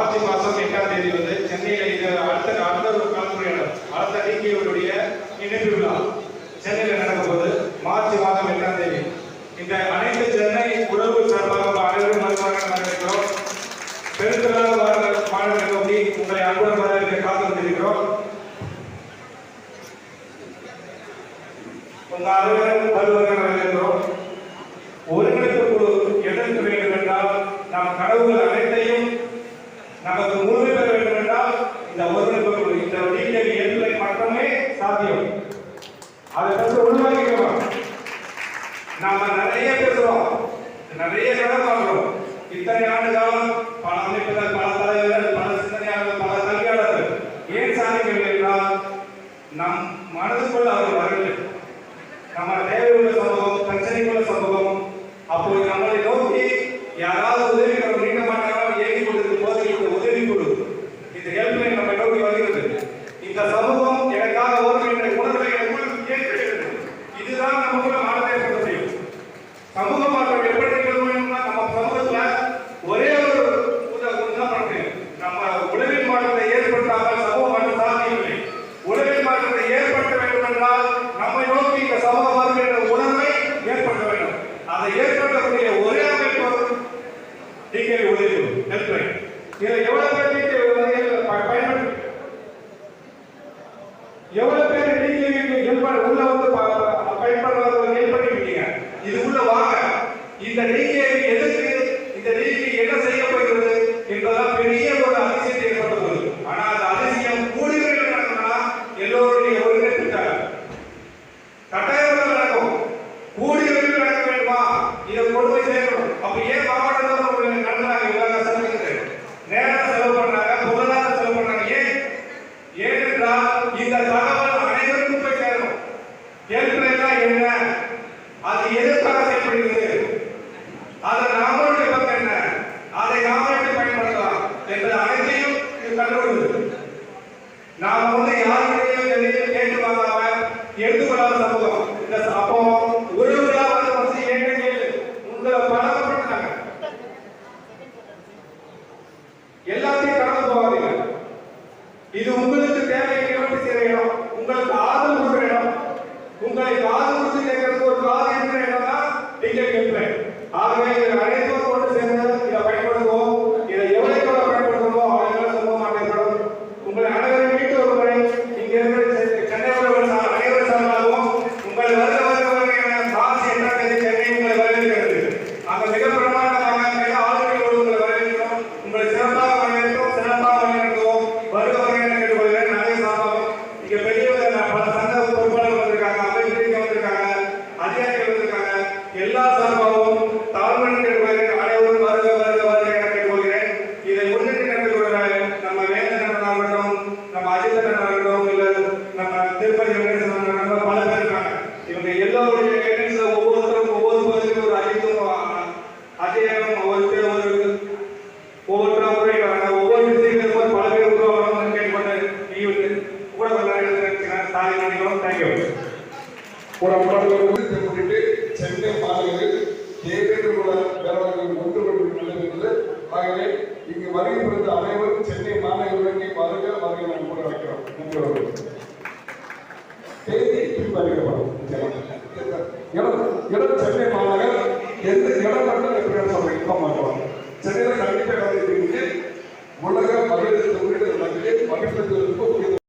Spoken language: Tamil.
மார்ச் மாதம் 8ஆம் தேதி வந்து சென்னையில் இது அடுத்த ஒரு கலந்துரையாடல் அடுத்த டிகேவுடைய இணைப்பு விழா சென்னையில் நடக்கும்போது மார்ச் மாதம் 8ஆம் தேதி இந்த அனைத்து சென்னை உறவு சார்பாக அனைவரும் வரவேற்கிறோம். பெருந்திரளாக மாணவர்கள் நோக்கி உங்களை அன்புடன் வரவேற்க காத்து கொண்டிருக்கிறோம். உங்கள் அனைவரும் வருவர்கள் வரவேற்கிறோம். ஒருங்கிணைப்பு குழு எதற்கு வேண்டும் என்றால் நம் கனவுகள் அனைத்தையும் நமக்கு முழுமை பெற வேண்டும் என்றால் இந்த ஒருங்கிணைப்பு குழு இந்த டிகேவி ஏற்களை மட்டுமே சாத்தியம். அதை பற்றி உள்வாங்கிக்கிறோம். நாம நிறைய பேசுறோம், நிறைய கடன் பார்க்கிறோம். இத்தனை ஆண்டு காலம் பல அமைப்புகள், பல தலைவர்கள், பல சிந்தனையாளர்கள், பல கல்வியாளர்கள் ஏன் சாதிக்கவில்லை என்றால் நம் மனதுக்குள்ள அவர் வரவில்லை. நம்ம தேவையுள்ள சமூகம், பிரச்சனைக்குள்ள சமூகம். அப்போது நம்மளை நோக்கி யாராவது உதவி நீக்க மாட்டாங்க ஏங்கி கொண்டிருக்கும் போது இந்த உதவி குழு இந்த ஹெல்ப்லைன் நம்மை நோக்கி வருகிறது. இந்த சமூகம் எனக்காக ஒரு உணர்வை ஏற்படுகிறது. இதுதான் நமக்குள்ள மாற்றத்தை ஏற்பட முடியும். சமூக மாற்றம் எப்படி நிகழ்வுன்னா நம்ம சமூகத்துல ஒரே ஒரு உதாரணம், நம்ம உலகின் மாற்றத்தை ஏற்படுத்தாமல் சமூக மாற்றம் சாத்தியமில்லை. உலகின் மாற்றத்தை ஏற்படுத்த வேண்டும் என்றால் நம்மை நோக்கி இந்த சமூக மாற்றம் என்ற உணர்வை ஏற்படுத்த வேண்டும். அதை ஏற்படுத்தக்கூடிய ஒரே அமைப்பு டிகேவி உதவி ஹெல்ப்லைன். இதில் எவ்வளவு பேர் டிகேவி பயன்படுத்தி எவ்வளவு பேர் டிகேவி உள்ள வந்து பயன்படுறவங்க ஹெல்ப் பண்ணிருக்கீங்க. இது உள்ள வாங்க. இந்த டிகேவி எதுக்கு, இந்த டிகேவி என்ன செய்ய போகிறது என்பதால் பெரிய ஒரு அதிசயத்தை ஏற்படுத்துவது. ஆனால் அந்த அதிசயம் கூடியவர்கள் நடக்கணும்னா எல்லோருடைய ஒருங்கிணைப்பு கட்டாயம் நடக்கும். கூடியவர்கள் நடக்க வேண்டுமா? இதை கொண்டு போய் சேர்க்கணும். அப்ப ஏன் மாவட்டத்தில் நடந்தாங்க நேரம் செலவு பண்ணாங்க, பொருளாதார செலவு பண்ணாங்க. ஏனென்றால் இந்த தகவல் அனைவருக்கும் போய் சேரணும். ஹெல்ப்லைன் என்ன, அது எதற்காக செயல்படுகிறது, அதை நாமளுடைய பக்கம் என்ன, அதை நாம எப்படி பயன்படுத்தலாம் என்பது அனைத்தையும் கண்டுகொள்வது. நாம வந்து யாருடைய எதையும் கேட்டு வாங்காம எடுத்துக்கொள்ளாத சமூகம். இந்த அப்போ உறவுகளா வந்து பசி என்ன கேளு உங்களை பழக்கப்படுத்தாங்க. எல்லாத்தையும் கடந்து போகாதீங்க. இது உங்களுக்கு தேவையை நிவர்த்தி செய்ய இடம், உங்களுக்கு ஆதரவு கொடுக்கிற இடம். உங்களை காது கொடுத்து கேட்கறதுக்கு ஒரு காது இருக்கிற இடம் தான் டிகேவி ஹெல்ப்லைன். ஆகவே இதில் அனைத்தும் கொண்டு சேர்ந்து இதை பயன்படுத்துவோம். இதை எவ்வளவு பயன்படுத்துவோமோ அவ்வளவு சமூக மாற்றம் ஏற்படும். உங்களை அனைவரும் வீட்டு ஒரு முறை இங்க இருக்கிற சென்னை அனைவரும் சார்பாகவும் உங்கள் மார்ச் 8ஆம் தேதி சென்னை உங்களை வரவேற்கிறது. அங்க மிக பிரமாண்டமாக மிக ஆளுநர்களோடு உங்களை வரவேற்கிறோம். உங்களை சிறப்பாக வரவேற்கிறோம், சிறப்பாக வரவேற்கிறோம். வருக வருக கேட்டுக்கொள்கிறேன். அதே சார்பாகவும் இங்க பெரிய பல சங்க பொறுப்பாளர்கள் வந்திருக்காங்க, அமைச்சர்கள் வந்திருக்காங்க, அதிகாரிகள் வந்திருக்காங்க. எல்லா சார்பாகவும் தாழ்மன் கேட்டுக்கொள்கிறேன். அனைவரும் வருக வருக வருக என கேட்டுக்கொள்கிறேன். இதை முன்னிட்டு நடந்து கொள்கிற நம்ம வேந்தன் ஆகட்டும், நம்ம அஜித்தன் ஆகட்டும், இல்ல நம்ம திருப்பதி வெங்கடேசன் பல பேர் இருக்காங்க. இவங்க எல்லோருடைய கைடன்ஸ்ல ஒவ்வொருத்தரும் ஒவ்வொரு பகுதியும் ஒரு அஜித்தும் அஜயம் ஒவ்வொருத்தரும் உரையாடுறாங்க. ஒவ்வொரு விஷயங்களும் பல பேர் உருவாகணும்னு கேட்டுக்கொண்டு நீ கூட நினைக்கிறேன். சாரி நினைக்கிறோம். தேங்க்யூ. முன்னிட்டு சென்னை மாநகரில் தேர்தல் பேரவர்கள் ஒன்றுபட்டு. ஆகவே இங்கு வருகை புரிந்த அனைவரும் சென்னை மாநகரில் வருக வருகை நாம் கூட வைக்கிறோம். நன்றி.